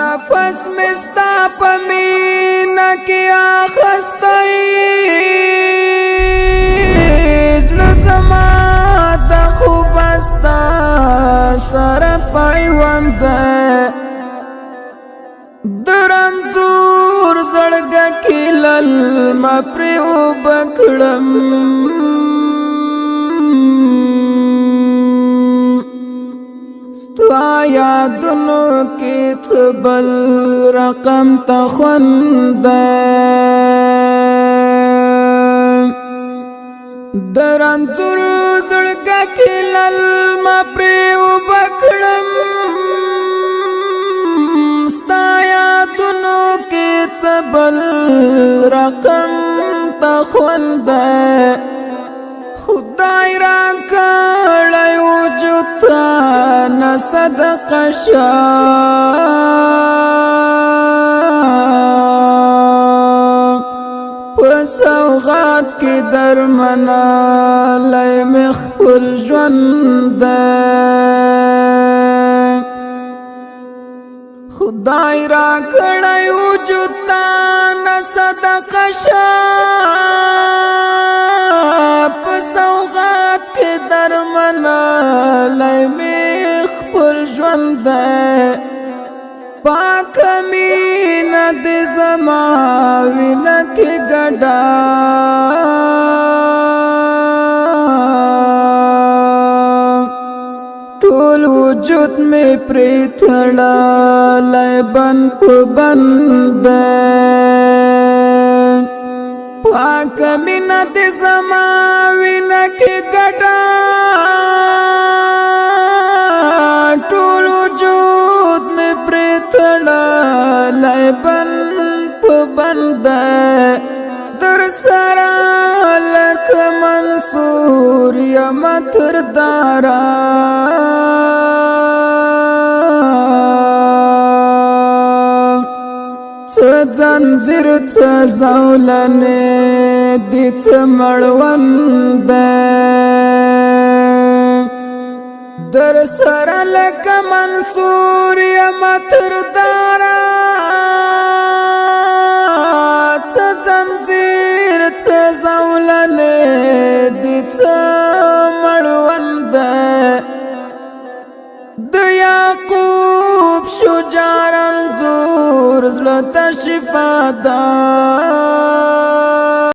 نفس مستا پمینا کی آخستای زړه زما د خوب استا سره پیوند درنځور زړګه کې للما پرې وبکړم ستا یادونو کې څه بل رقم ته خوند درنځور زړګه کې للما پرې وبکړم ستا یادونو کې څه بل رقم ته خوند خدای را کړی وجود ته نه صدقه شه په سوغات کې درمنالی مې خپل ژوند خدای را کړی وجود ته نه صدقه شه په سوغات کې درمنالی مې خپل ژوند پاک مینه دې زما وینه کې ګډه ټول وجود مې پرې تړلی بند په بند پاک مینه دې زما وینه کې ګډه ټول وجود مې پرې تړلی بند په بند در سره لکه منصور یم تر دارا څه ځنځیر څه زولنې دي څه مړوند در سره لکه منصور یم تر دارا څه ځنځیر څه زولنې دي څه مړوند د یعقوب شجاع رنځور زړه ته شفا ده